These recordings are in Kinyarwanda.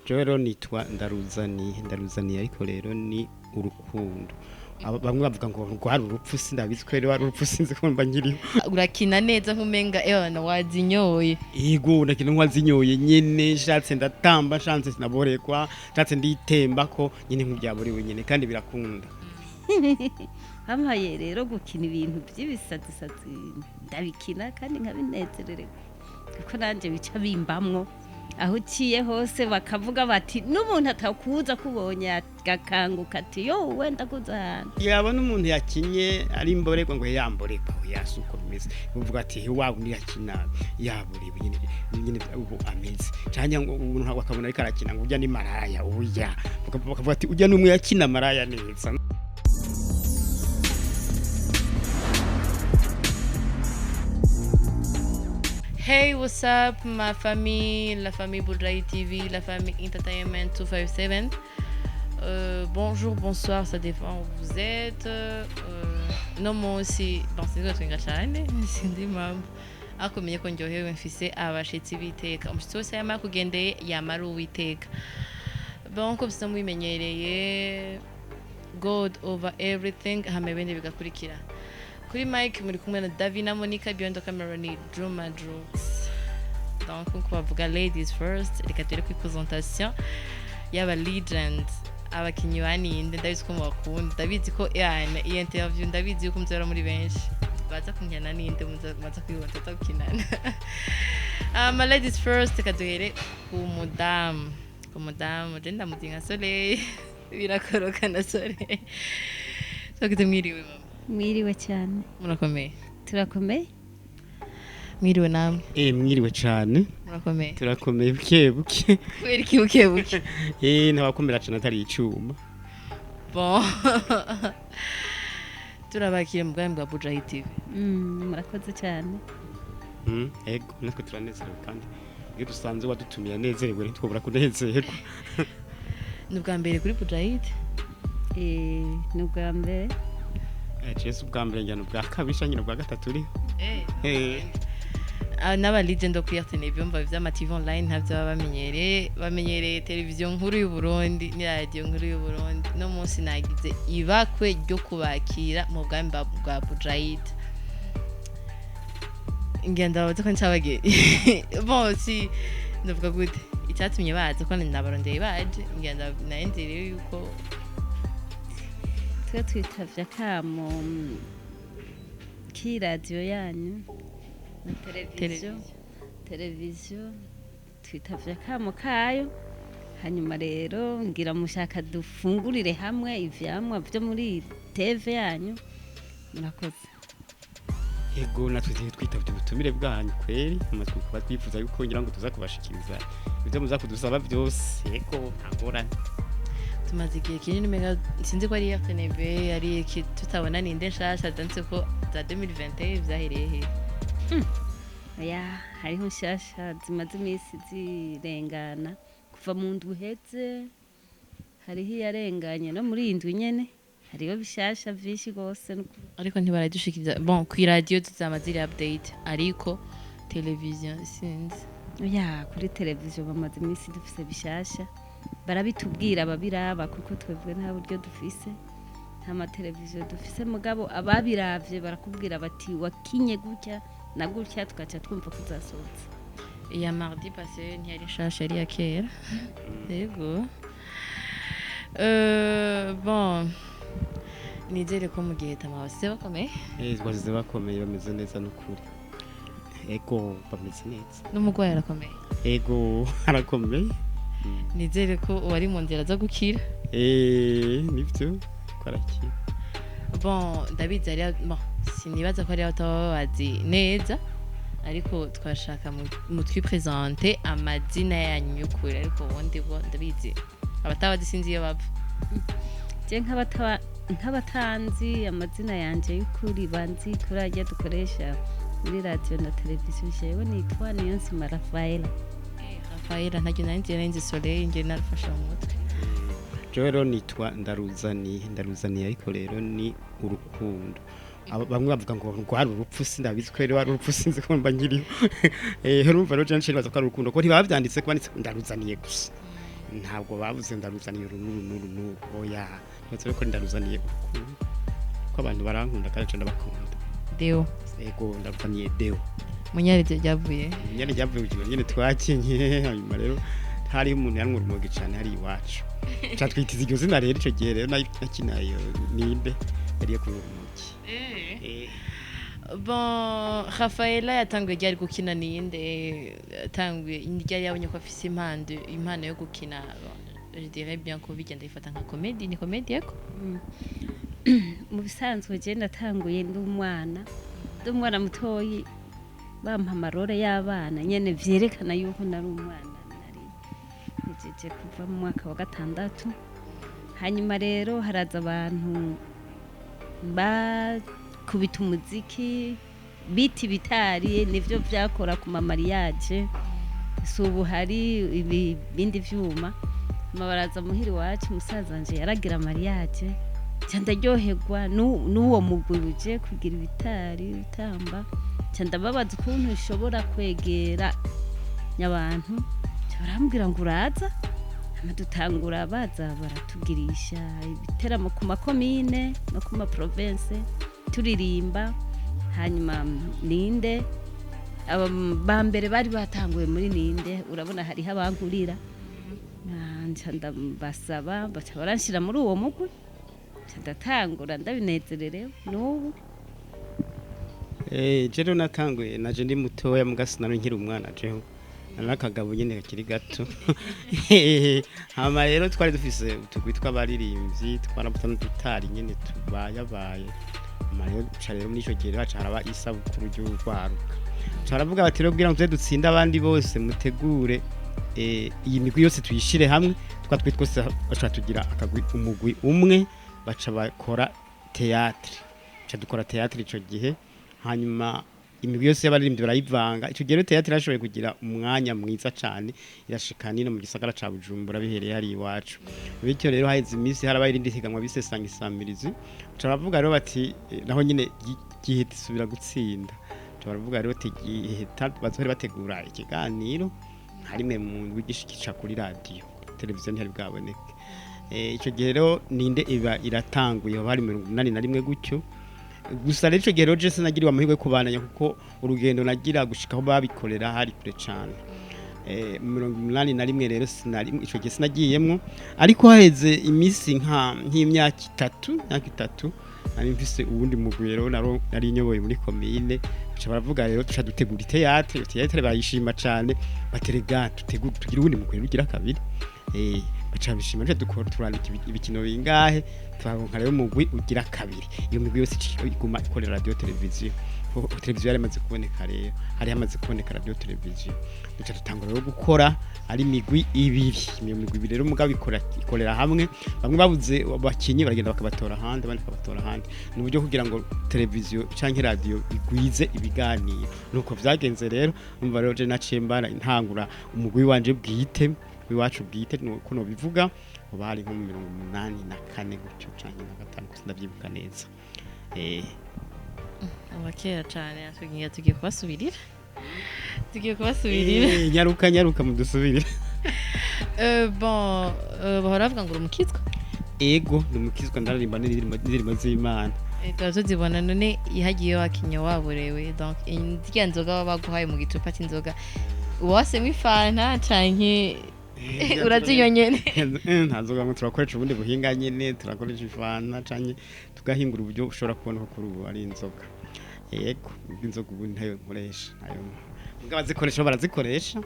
Jewe rero nitwa ndaruzaniye ariko rero ni urukundo. Bamwe bavuga ngo rwari urupfu sindabizi ko rero ari urupfu sinzi ko mba nkiriho. Urakina neza nk'umenga ebana wazinyoye. Yego nakina nkwazinyoye nyene nshatse ndatamba nshatse sinaborekwa nshatse nditemba ko nyene nk'ubyaborewe nyene kandi birakunda. Hamaye rero gukina ibintu by'ibisazi ndabikina kandi nkabinezerererwa kuko nanje bica bimbamwo aho uciye hose bakavuga bati n'umuntu atakuza kubonye gakanguka ati yo wenda kuzana yabona umuntu yakinye ari imborerwa ngo yamborekwa yasuko bimeze uvuga ati wawe ni yakina yaborewe nyine ubu ameze cyane ngo umuntu bakabona ariko arakina ngo ujya ni maraya uya bakavuga ati ujya n'umwe yakina maraya neza. Hey, what's up, ma famille, la famille Boudraï TV, la famille Entertainment 257. Bonjour, bonsoir, ça dépend où vous êtes. Non, moi aussi, bon, c'est quoi, tu es gâchane? C'est des membres. Akomeye ko ndyohewe mfise abashitsi biteka umushitsi wese yama kugendeye yamara uwiteka bon ko bisa mwimenyereye God over everything hamebende bigakurikira kuri Mike muri kumwe na Davina Monica Biondo Camera ni Druma Drugs. Donc on bavuga ladies first reka tere ku presentation yaba legend abakinyi baninde ndabizi ko mubakunda ndabizi ko yani iyi interview ndabizi ko muzera muri benshi baza kunyana ninde muza kwibona tutakinana. Ladies first kaduhere ku mudamu genda mudinga Soleil birakoroka na Soleil so mwiriwe mama. mwiriwe cyane Murakomeye. turakomeye Mwiriwe namwe. Mwiriwe cyane. Murakomeye. Turakomeye buke. Kweri kibuke. Ntawakomera cyane atari icuma. Bon. Turabakire mu bwami bwa Boudraï TV. murakoze cyane. Ego natwe turanezerewe kandi iyo dusanze wadutumiye anezerewe ntitwobura kunezerwa. Ni ubwa mbere kuri Boudraï? Ni ubwa mbere. Jesu ubwa mbere njyana ubwa kabisha nyine ubwa gatatu uri. N'aba legend kuri RTNB byumva vy'ama TV online ntavyo bamenyereye televiziyo nkuru y'u Burundi ni radio nkuru y'u Burundi no munsi nagize ibakwe ryo kubakira mu bwami bwa Boudraï. Ngenda bavuze ko ncabage bon si ndavuga gute icyatumye baza ko nabarondeye baje ngenda nayendereye yuko twe twitavye akamo ki radio yanyu na televiziyo twitavye akamo kayo hanyuma rero ngira mushaka dufungurire hamwe ivyamwa byo muri TV yanyu murakoze. Ego natwe twitavye ubutumire bwanyu kweri amatwi kuba twifuza yuko ngira ngo tuza kubashikiriza ibyo muza kudusaba byose ego ntagorane. Tumaze igihe kinini mega sinzi ko ari RTNB ari tutabona ninde nshasha danse ko za 2021 vyahereye he. Oya hariho nshasha zimaze imisi zirengana kuva mu ndwi uheze hariho yarenganye no muri indwi nyene hariho bishasha vyinshi gose ariko ntibaradushikiriza bon ku radio tuzamazira update ariko television sinzi. Oya kuri televiziyo bamaze imisi dufise bishasha barabitubwira babiraba kuko twebwe nta buryo dufise nta mateleviziyo dufise mugabo ababiravye barakubwira bati wakinye gutya na gutya tukaca twumva kuzasohotse. Ya mardi passé ntiyari nshasha yari yakera. Yego. Bon nizere ko mu gihe tamabase bakomeye. Twazize bakomeye bameze neza n'ukuri. Ego bameze neza. N'umugwayi arakomeye. Ego arakomeye. Nizere ko wari mu nzira zo gukira. Nivyo kwarakira. Bon ndabizi ari bon sinibaza ko ari atababazi neza ariko twashaka mu twipresenter amazina yanyu y'ukuri ariko ubundi bwo ndabizi abatabazi sinzi iyo bava. Je nk'abatanzi amazina yanje y'ukuri banzi kuri ajya dukoresha muri radio na televiziyo jewe nitwa Niyonzima Rafaela. Rafaela ntajye nanjye Soleil nge narafasha mu mutwe. Jewe rero nitwa ndaruzaniye ariko rero ni urukundo. Bamwe bavuga ngo rwari urupfu sindabizi ko rero ari urupfu sinzi ko mba nkiriho. Urumva rero je nshiribaza ko ari urukundo ko ntibavyanditse ko banditse ndaruzaniye gusa. ntabwo bavuze ndaruzaniye urunuru oya ndetse ko ndaruzaniye urukundo ko abantu barankunda kandi cyane bakunda Deo ego ndaruzaniye Deo munyarije ryavuye ku kigo nyine twakinye hanyuma rero hari umuntu yanwa urumogi cyane hari iwacu cyatwitiza iryo zina rero icyo gihe rero nakinayo ninde yari kunywa urumogi bon Rafaela yatanguye ryari gukina ninde yatanguye ryari yabonye ko afise impano yo gukina je dirais bien ko bigenda ifata nka comedy ni comedy yako mu bisanzwe je ndatanguye ndi umwana mutoyi bampa amarore y'abana nyene vyerekana yuko nari umwana nari ngejeje kuva mu mwaka wa 6 hanyuma rero haraza abantu kubita umuziki biti bitari nivyo vyakora ku mariage subu hari ibindi vyuma mabaraza muhiri wacu musazanje yaragira mariage cyandaryoherwa n'uwo muguruje kugira ibitari bitamba cyandababaza ukuntu ushobora kwegera nyabantu barambwira ngo uraza amadutangura baza baratugirisha ibiteramo ku makomine no ku maprovince turirimba hanyuma ninde ba mbere bari batanguye muri ninde urabona hari abankurira nca basaba baca baranshira muri uwo mugwi ndatangura ndabinezererewe n'ubu jero natanguye naje ndi mutoya mugasina nkiri umwana jeho nakagabo nyene kakiri gato hama rero twari dufise utugwi tw'abaririmbyi twarabuta n'udutari nyene tubayabaye rero rero muri ico gihe hacaraba isabukuru ry'urwaruka caravuga bati rero kugira ngo tuze dutsinda abandi bose mutegure iyi migwi yose tuyishire hamwe twatwe twose baca tugira akagwi umugwi umwe baca bakora théâtre dukora théâtre ico gihe hanyuma imigwi yose y'abaririmbyi barayivanga ico gihe théâtre irashoboye kugira umwanya mwiza cane irashikanira mu gisagara ca Bujumbura bihereye hari iwacu bityo rero haheze iminsi harabaye irindi higanwa bisesanga isamirizi turavuga rero bati naho nyine gihe tisubira gutsinda turavuga rero tigiheta bazohera bategura ikiganiro harime mu wigishikica kuri radio televiziyo ntihari bwaboneke ico gihe rero ninde iba iratanguye bari 81 gutyo gusa rero ico gihe rero je sinagiriwe amahirwe kubandanya kuko urugendo nagira gushikaho babikorera hari kure cane 81 rero sinari ico gihe sinagiyemwo ariko haheze imisi nk'imyaka 3 nari mfise uwundi mugwi rero nari nyoboye muri commune baca baravuga rero tuca dutegura théâtre bayishima cane baterega tugira uwundi mugwi rugira kabiri baca bishima nje dukora turandika ibikino bingahe twaronka rero mugwi ugira kabiri iyo migwi yose iguma ikorera radio televiziyo yari amaze kuboneka rero hari hamaze kuboneka radio televiziyo duca dutangura rero gukora ari migwi ibiri rero mugabo ikorera hamwe bamwe babuze abakinyi baragenda bakabatora handi abandi bakabatora handi n'uburyo kugira ngo televiziyo canke radio igwize ibiganiro nuko vyagenze rero umva rero je nacembara intangura umugwi wanje bwite wiwacu bwite nuko no bivuga bari nko mu 84 gutyo canke na 5 ndavyibuka neza abakera cyane tugiye kubasubirira nyaruka mudusubirira bon bahora bavuga ngo umukizwa ego umukizwa ndaririmba n'indirimbo z'Imana tuzibona none ihagiye wakinyo waborewe donc indya nzoga baguhaye mu gicupa cy'inzoga wose mwifana canke urazinyonyene ntazoga ngo turakoresha ubundi buhinga nyene turakoresha ifana canke tugahingura uburyo ushobora kubona ko kuri ubu ari inzoga yego inzoga ubu ntayo nkoresha nayo ngabazikoresha barazikoresha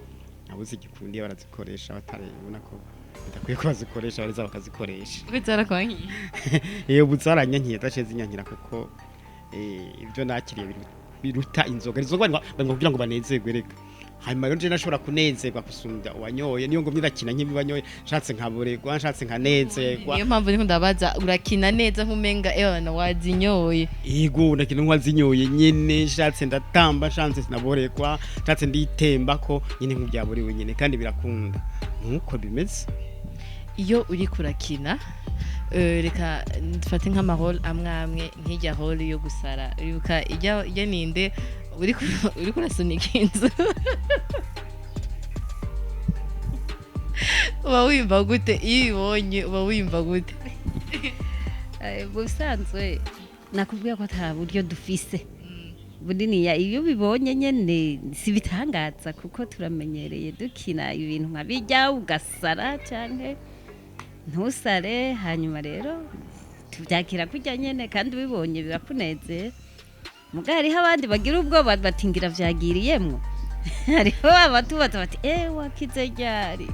nabuze igikundiye barazikoresha batarabona ko bidakwiye ko bazikoresha bariza bakazikoresha bizara kwanki iyo buzaranya nkiye zinyankira kuko ibyo nakiriye biruta inzoga kugira ngo banezerwe reka hanyuma rero je nashobora kunezerwa kusumbya uwanyoye niyo ngo myirakina nk'ibibanyoye nshatse nkaboregwa nshatse nkanezerwa niyo mpamvu niko ndabaza urakina neza nk'umenga ebana wazinyoye yego ndakina nk'wazinyoye nyene nshatse ndatamba nshatse sinaboregwa nshatse nditemba ko nyine nk'ubyaborewe nyene kandi birakunda nuko bimeze iyo uri kurakina reka dufate nk'amahoro amwe nk'ijya horo yo gusara uribuka ijya ninde uri kurasunika inzu uba wiyumva gute iyo ubibonye uba wiyumva gute? mu bisanzwe nakubwiye ko ata buryo dufise buniniya iyo ubibonye nyene si bitangaza kuko turamenyereye dukina ibintu nka bijya ugasara canke ntusare hanyuma rero tubyakira kujya nyene kandi ubibonye birakunezera muga hariho abandi bagira ubwoba batingira vyagiriyemwo hariho abatubaza bati wakize ryari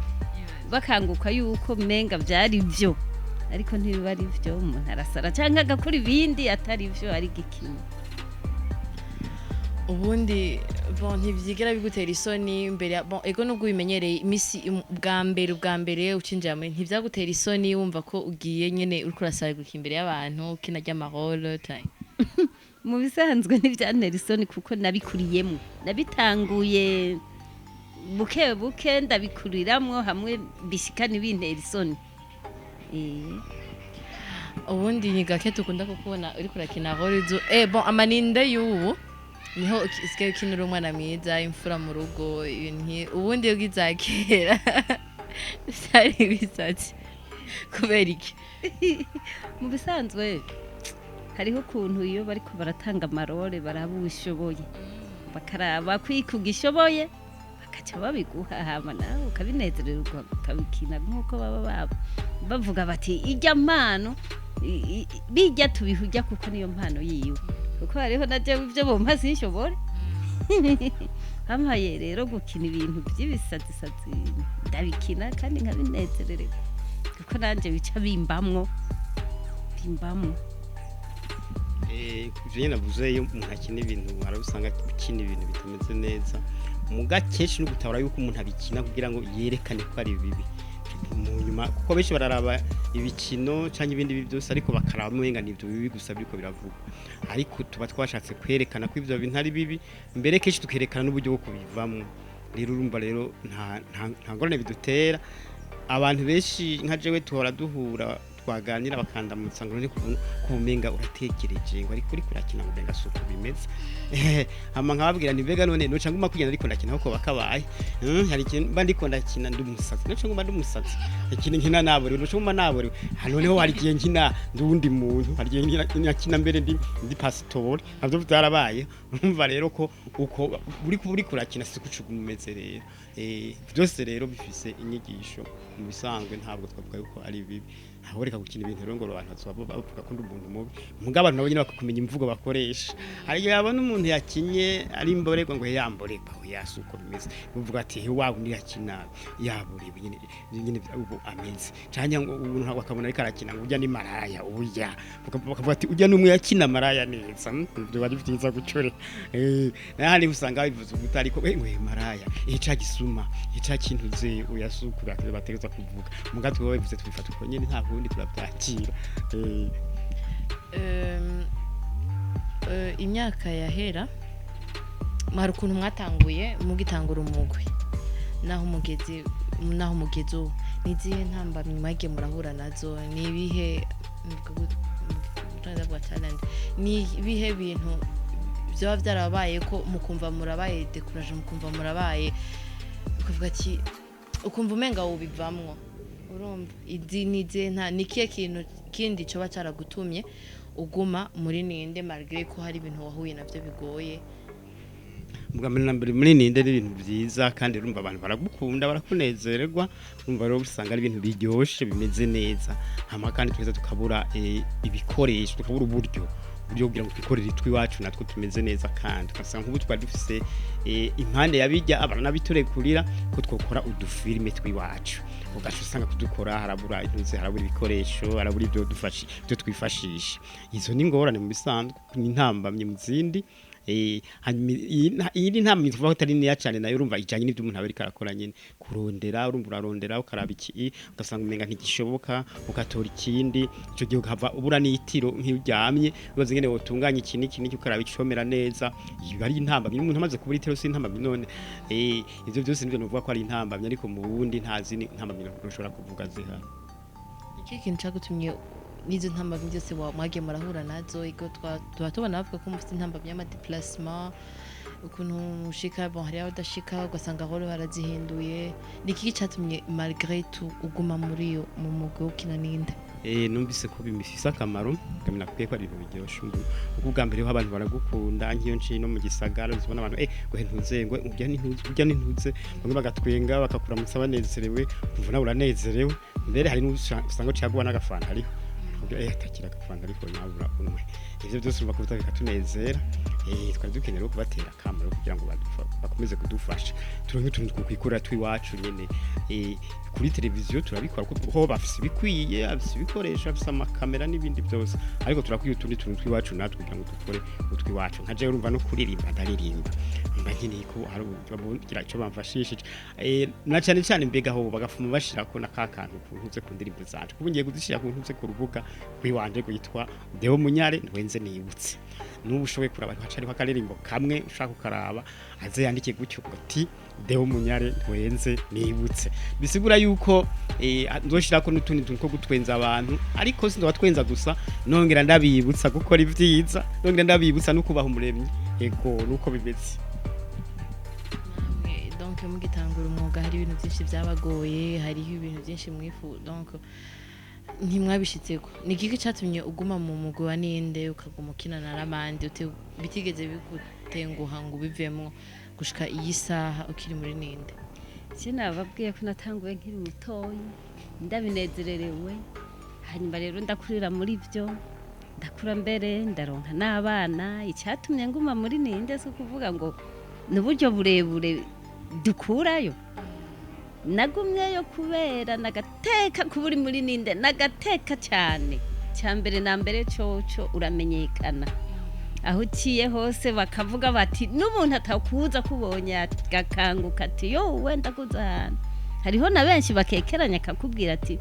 bakanguka yuko menga vyari vyo ariko ntibiba ari vyo umuntu arasara canke agakora ibindi atari vyo ari gikino. Ubundi bon ntivyigera bigutera isoni imbere bon ego nubwo bimenyereye imisi ubwa mbere ucinjira muri ntivyagutera isoni wumva ko ugiye nyene uriko urasariguka imbere y'abantu kina ry'amahoro tayi? Mu bisanzwe ntivyantera isoni kuko nabikuriyemwo nabitanguye buke buke ndabikuriramwo hamwe bishika n'ibintera isoni. Ubundi ni gake tukunda kukubona uriko urakina role bon amaninde y'ubu niho isigaye ukinira umwana mwiza imfura mu rugo ibintu ubundi yo gizakera byari bisatse kubera iki? Mu bisanzwe hariho ukuntu iyo bariko baratanga amarore baraba ubishoboye bakaraba kwikuga ishoboye bakaca babiguha hama nawe ukabinezererwa ukabikina nk'uko baba bavuga bati ijya mpano bijya tubihujya kuko niyo mpano yiwe kuko hariho naje ibyo bompa sinshobore hamaye rero gukina ibintu by'ibisazi ndabikina kandi nkabinezererwa kuko nanje bica bimbamwo kuvye navuze iyo umuntu akina ibintu arabusanga ukina ibintu bitameze neza muga kenshi no gutabara yuko umuntu abikina kugira ngo yerekane ko ari bibi mu nyuma kuko benshi bararaba ibikino canke ibindi byose ariko bakaraba mwenga nivyo bibi gusa biriko biravuga ariko tuba twashatse kwerekana ko ivyo bintu ari bibi mbere kenshi tukerekana n'uburyo bwo kubivamwo rero urumva rero nta ngorane bidutera abantu benshi nka jewe tuhora duhura twaganira bakandamutsa ngo ni kumenga uratekereje ngo ariko uri kurakina ngo benga suko bimeze hama nkababwira ni bega none no canguma kugenda ariko ndakina uko bakabaye hari ikintu mba ndiko ndakina ndumusatsi no canguma ndumusatsi ikintu nkina nabore no canguma nabore hano niho hari gihe nkina ndundi muntu hari gihe nkina mbere ndi pastor navyo byarabaye urumva rero ko uko uri kurakina sikucugumeze rero byose rero bifise inyigisho mu bisanzwe ntabwo twavuga yuko ari bibi ahoreka gukina ibintu rero ngo abantu bavuga ko ndumuntu mubi muga abantu nabo nyine bakakumenya imvugo bakoresha ariyo yabona umuntu yakinye ari imborerwa ngo yamborerwa yasuko bimeze uvuga ati wagu ni yakina yaburi nyine ubu ameze cyane ngo umuntu bakabona ariko arakina ngo ujya ni maraya uya bakavuga ati ujya numwe yakina maraya neza byo bari byiza gucure nahandi usanga bivuze ubutari ko ngo maraya ica gisuma ica kintu ze uyasukura bategeza kuvuga muga twowe bivuze tubifata uko nyine nta ubundi turabyakira. Imyaka yahera mwari ukuntu mwatanguye mugitangura umugwi naho umugezi nizihe ntambamye mwagiye murahura nazo nibihe talent nibihe bintu byaba byarabaye ko mukumva murabaye decourage mukumva murabaye kuvuga ati ukumva umenga ubivamwo urumva idinize nta nikiye kintu kindi cyo bacaragutumye uguma muri ninde malgré ko hari ibintu wahuye navyo bigoye mbwa muri ninde n'ibintu byiza kandi urumva abantu baragukunda barakunezererwa urumva rero usanga ari ibintu biryoshe bimeze neza hama kandi tweza tukabura ibikoresho tukabura uburyo kugira ngo twikorere twiwacu natwo tumeze neza kandi ukasanga nk'ubu twari dufise impande yabijya abana biturekurira ko twokora udufilme twiwacu ugaca usanga kudukora harabura intuze harabura ibikoresho harabura ibyo twifashisha izo ni ngorane mu bisanzwe n'intambamye mu zindi iyi ntambamye tuvuga ko atari niya cyane nayo urumva ijanye n'ibyo umuntu aberika arakora nyine kurondera urumva urarondera ukaraba iki ugasanga umenga ntigishoboka ugatora ikindi ico gihe ukava ubura n'itiro nk'iryamye ubaze ngene wotunganya iki n'iki ukaraba icomera neza iba ari intambamye umuntu amaze kubura itiro si intambamye none ivyo byose nivyo nuvuga ko ari intambamye ariko mu bundi ntazi intambamye ushobora kuvuga zihana iki kintu cyagutumye nizo ntambamye byose mwagiye murahura nazo ego tubona bavuga ko mufite intambamye y'ama déplacement ukuntu ushika bon hariya udashika ugasanga aho barazihinduye ni iki cyatumye malgré tout uguma muri yo mu mugwi ukina ninde numvise ko bimifise akamaro kamina kwiye ko ari ibintu biryoshe ubu bwa mbere ho abantu baragukunda nkiyo nci no mu gisagara uzibona abantu ngo ntuze ngo urya n'intuze bamwe bagatwenga bakakuramutsa banezerewe kumva nawe uranezerewe mbere hari n'usanga uciyaguha n'agafanta ariho atakira agafanta ariko nabura unwe ivyo byose urumva kuvuga bikatunezera twari dukeneye no kubatera akamaro kugira ngo bakomeze kudufasha turonke utuntu twikura twiwacu nyene kuri televiziyo turabikora kuko ho bafise bikwiye afise ibikoresho afise amakamera n'ibindi byose ariko turakwiye utundi tuntu twiwacu natwe kugira ngo dukore utwiwacu nka je urumva no kuririmba ndaririmba mba nkeneye ko hari bagira ico bamfashishije na cyane cyane mbega ho bagafuma bashirako na kakantu kuntuze ku ndirimbo zanje kuko ngiye kuzishira kuntuze ku rubuga kwiwanje kwitwa Deo Munyare ntwenze nibutse n'ubu ushoboye kuraba hacariho akaririmbo kamwe ushaka ukaraba aze yandike gutyo ati Deo Munyare ntwenze nibutse bisigura yuko nzoshirako n'utundi tuntu ko gutwenza abantu ariko sinzo batwenza gusa nongera ndabibutsa gukora ivyiza nongera ndabibutsa no kubaha umuremyi ego nuko bimeze donc mugitangura umwuga hari ibintu byinshi byabagoye hariho ibintu byinshi mwifu donc ntimwabishitseko ni iki cyatumye uguma mu mugwi wa ninde ukaguma ukinana n'abandi bitigeze bigutenguha ngo ubivemo gushika iyi saha ukiri muri ninde sinababwiye ko natanguye nkiri mutoyi ndabinezererewe hanyuma rero ndakurira muri byo ndakura mbere ndaronka n'abana icyatumye nguma muri ninde so kuvuga ngo n'uburyo burebure dukurayo nagumyeyo kubera nagateka kuburi muri ninde nagateka cyane cyambere na mbere cyoco uramenyekana aho uciye hose bakavuga bati n'umuntu atakuza kubonye gakanguka ati yo wenda kuzahana hariho na benshi bakekeranya akakubwira ati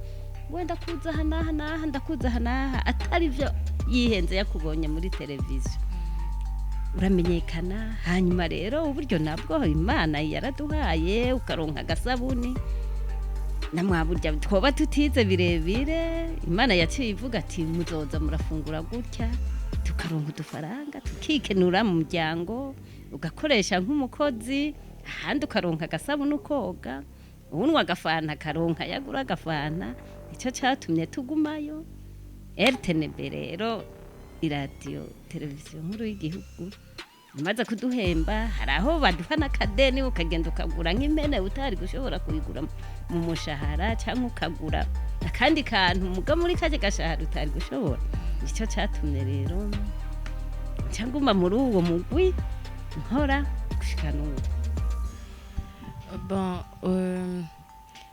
wenda kuza hanaha ndakuza hanaha atari byo yihenze yakubonye muri televiziyo uramenyekana hanyuma rero uburyo nabwo Imana yaraduhaye ukaronka gasabuni namwaburya twoba tutize birebire Imana yaciye ivuga ati muzoza murafungura gutya tukaronka udufaranga tukikenura mu muryango ugakoresha nk'umukozi ahandi ukaronka gasabuni ukoga unwa agafanta karonka yagura agafanta icyo cyatumye tugumayo RTNB rero iradiyo televiziyo nkuru y'igihugu imaze kuduhemba hari aho baduha n'akadeni ukagenda ukagura nk'impene utari gushobora kuyigura mu mushahara cyangwa ukagura akandi kantu muga muri kaje gashahara utari gushobora icyo cyatumye rero cyangwa muri uwo mugwi nkora gushika n'ubu bon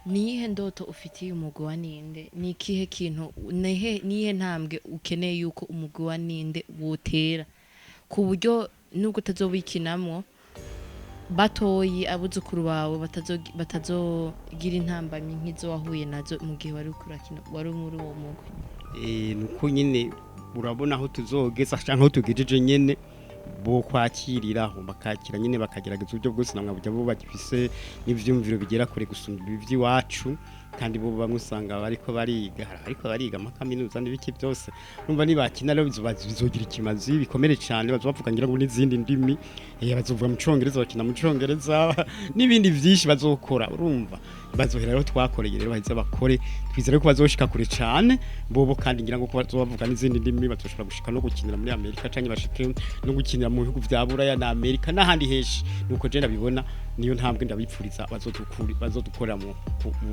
nihe ndoto ufitiye umugwi wa ninde ni ikihe kintu nihe ntambwe ukeneye yuko umugwi wa ninde wotera ku buryo nubwo utazobikinamwo batoyi abuzukuru bawe batazogira intambamyi nk'izo wahuye nazo mu gihe wari muri uwo mugwi nuko nyine urabona aho tuzogeza cyangwa aho tugejeje nyene bo kwakiriraho bakakira nyine bakagerageza uburyo bwose namwe bujya bo bagifise n'ivyumviro bigera kure gusumba ivy'iwacu kandi bo bamwe usanga ariko bariga amakaminuza n'ibiki byose numva nibakina rero bizogira ikimazi bikomere cyane bazobavuga ngira ngo n'izindi ndimi bazovuga mu Congereza bakina mu Congereza n'ibindi vyinshi bazokora urumva bazohera rero twakoreye rero bahize bakore twizere ko bazoshika kure cyane bobo kandi ngira ngo ko bazobavuga n'izindi ndimi bazoshobora gushika no gukinira muri Amerika canke bashike no gukinira mu bihugu vya Buraya na Amerika n'ahandi heshi nuko je ndabibona niyo ntambwe ndabipfuriza bazodukorera mu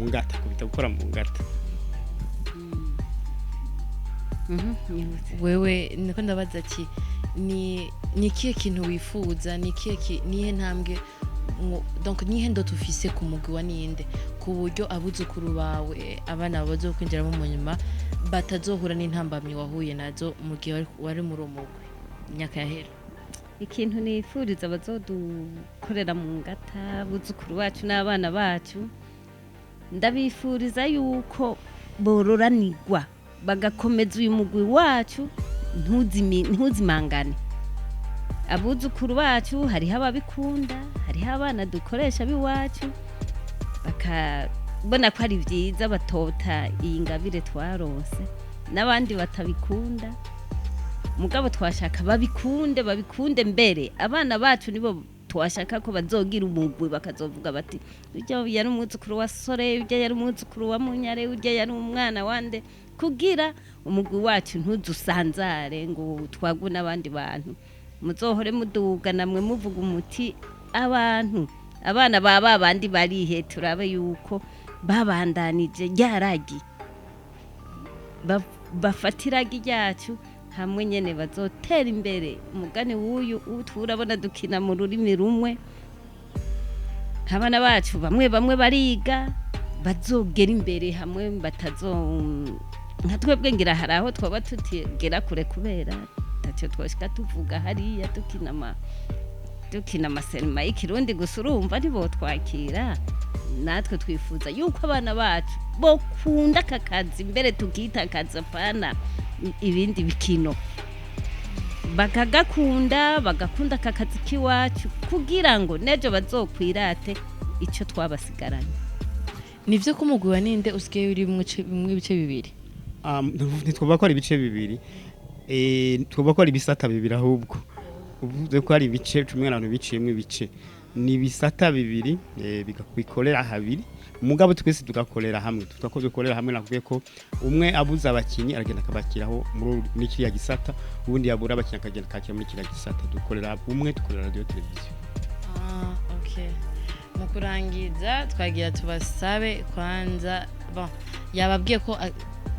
ngata kubita gukora mu ngata wewe niko ndabaza ati ni ikihe kintu wifuza nihe ntambwe donc nihe ndoto ufise ku mugwi wa ninde ku buryo abuzukuru bawe abana bazokwinjiramo mu nyuma batazohura n'intambamyi wahuye nazo mu gihe wari muri umugwi imyaka yahera ikintu nifuriza bazodukorera mu ngata abuzukuru bacu n'abana bacu ndabifuriza yuko bororanirwa bagakomeza uyu mugwi wacu ntuzimangane abuzukuru bacu hariho ababikunda hariho abana dukoresha biwacu bakabona ko ari byiza batota iyi ngabire twarose n'abandi batabikunda mugabo twashaka babikunde mbere abana bacu nibo twashaka ko bazogira umugwi bakazovuga bati urya yari umwuzukuru wa sore urya yari umwuzukuru wa munyare urya yari umwana wande kugira umugwi wacu ntudusanzare ngo twagwe n'abandi bantu muzohore muduga namwe muvuga umuti abana baba bandi barihe turabe yuko babandanije ryaragi bafatiraga ryacu hamwe nyene bazotera imbere umugani w'uyu turabona dukina mu rurimi rumwe abana bacu bamwe bariga bazogera imbere hamwe nka twebwe ngira hari aho twaba tutigera kure kubera tacyo twoshika tuvuga hariya dukina amaserima y'ikirundi gusa urumva ntibo twakira natwe twifuza yuko abana bacu bokunda aka kazi mbere tukita akazi apana ibindi bikino bagakunda aka kazi k'iwacu kugira ngo nejo bazokwirate icyo twabasigaranye nivyo ko umugwi wa ninde usigaye uri mu bice bibiri ntitwumva ko ari ibice bibiri twumva ko ari ibisata bibiri ahubwo uvuze ko ari ibice cumi n'abantu biciyemo ibice ni ibisata bibiri bikorera habiri mugabo twese tugakorera hamwe dukorera hamwe nakubwiye ko umwe abuze abakinyi aragenda akabakiraho muri kiriya gisata ubundi yabura abakinyi akagenda akakira muri kiriya gisata dukorera umwe dukorera radio televiziyo okay mu kurangiza twagira tubasabe kwanza yababwiye ko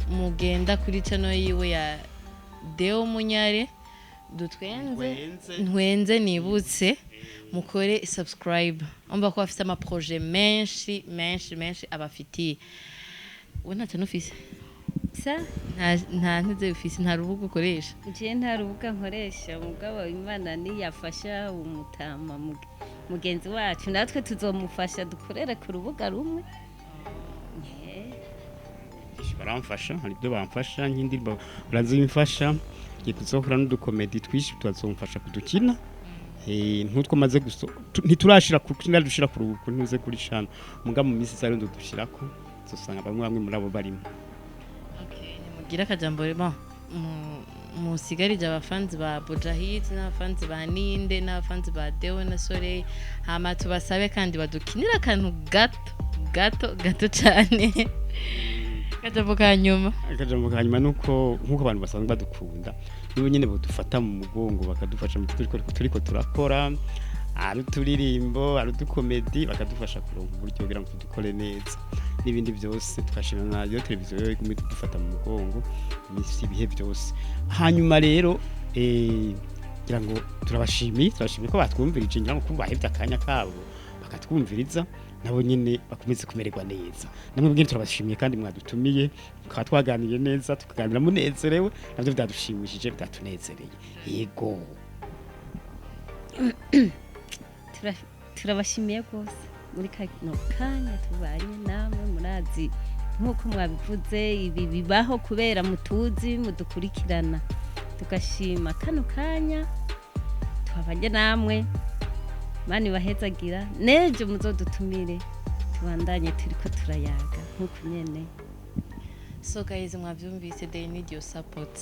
mugenda kuri channel yiwe ya Deo Munyare ntwenze nibutse mukore subscribe umva ko afite ama projet menshi abafitiye we ntacyo nufise nta ntize ufise nta rubuga ukoresha je nta rubuga nkoresha mugabo Imana niyafasha umutama mugenzi wacu natwe tuzomufasha dukorere ku rubuga rumwe baramfasha hari ibyo bamfasha nk'indirimbo barazimfasha tuzohura n'udukomedi twishi tuzomfasha kudukina ntutwo maze ntiturashira dushira ku rubuga ntuze kuri shano muga mu minsi zari dushirako zosanga bamwe muri abo barimo nimugira akajambo musigarije abafanzi ba Bojahit n'abafanzi ba Ninde n'abafanzi ba Deo na Soleil hama tubasabe kandi badukinira akantu gato cyane akajambo kanyuma nuko nkuko abantu basanzwe badukunda nibo nyene bodufata mu mugongo bakadufasha mu turiko turakora ari turirimbo ari dukomedi bakadufasha kuronka uburyo kugira ngo dukore neza n'ibindi byose twashimira na radio televiziyo yo dufata mu mugongo imisi ibihe byose hanyuma rero kugira ngo turabashimiye ko batwumvirije ngira ngo kubahevye akanya kabo bakatwumviriza nabo nyine bakomeze kumererwa neza namwe bw'intu turabashimiye kandi mwadutumiye tukaba twaganiye neza tukaganira munezerewe navyo byadushimishije byatunezereye yego turabashimiye rwose muri kano kanya tubanye namwe murazi nk'uko mwabivuze ibi bibaho kubera mutuzi mudukurikirana tugashima kano kanya twabanye namwe mani bahezagira nejo muzodutumire tubandanye turiko turayaga nkuko nyene so guys mwavyumvise they need your support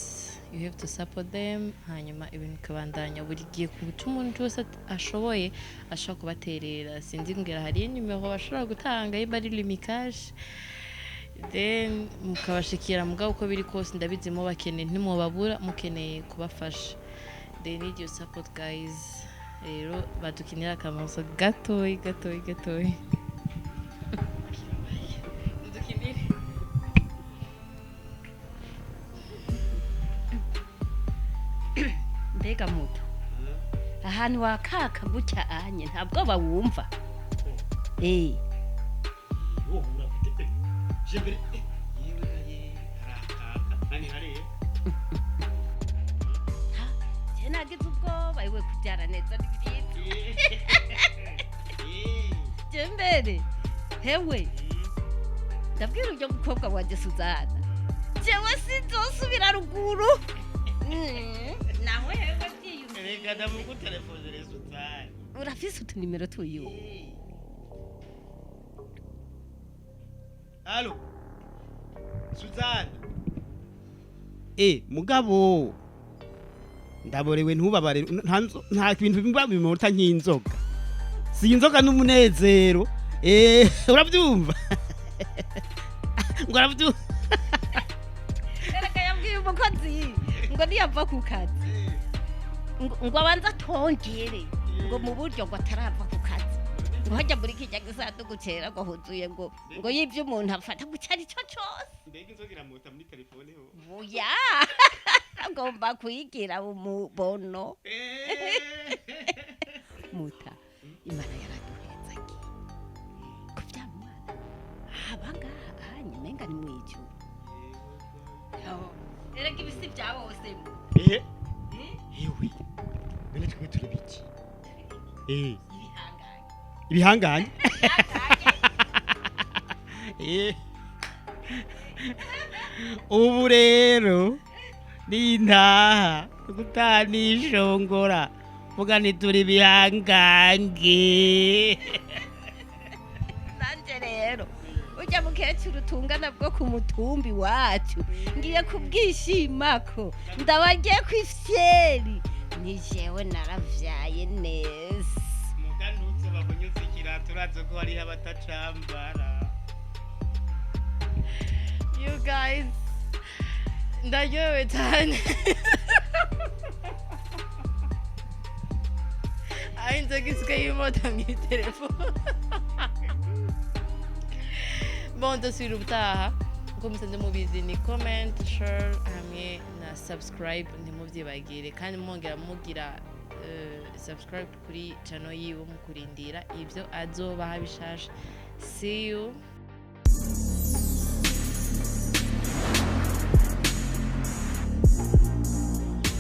you have to support them hanyuma ibintu kabandanya buri gihe ku umuntu wese ashoboye ashaka kubaterera sinzi ngira hari nimero bashobora gutanga ibari limikage then mukabashikira mugabo uko biri kose ndabizi mu bakeneye ntimubabura mukeneye kubafasha they need your support guys rero badukinira akamoso gatoyi mbega muto ahantu wakaka gutya anye ntabwo bawumva nagize ubwoba iwe kubyara neza ni byiza jembere hewe ndabwira ujya mukobwa wanjye Suzana jewe sinzosubira ruguru nawe hewe byiyumvira reka ndamugutelefone Suzana urafise utunimero tuyo Allo Suzana mugabo ndaborewe ntubabare nta bintu bimba bimota nk'inzoga si inzoga n'umunezero urabyumva ngo arabyumva erega yabwiye umukozi ngo niyava ku kazi ngo abanza atongere ngo mu buryo ngo atarava ku kazi ngo hajya muri kijya gisanduku cyera ngo huzuye ngo yivye umuntu afata mu cyari cyo cyose mbega inzoga iramuta muri telefone ho oya agomba kuyigira umubono muta imana yaraduheza ki ko byamwana abaga menga ni mwicu erega ibisi bya bose yewe none twe turi biki ibihanganye ubu rero nintaha gutanishongora vuga turi bihangange nanje rero ujya mukecuru tungana bwo ku mutumbi wacu ngiye kubwishimako ndabagiye kwifyeri ni jewe naravyaye neza muganutse babunyuze turazo ko hari abatacambara You guys, ndaryohewe cyane. Aho inzoga isigaye y'imota mu telefone. Bon, ndasubira ubutaha. Uko musanze mubizi ni comment, share, hamwe na subscribe ntimubyibagire. Kandi mwongera mugira subscribe kuri channel yiwe mu kurindira ibyo azobaha bishasha. See you.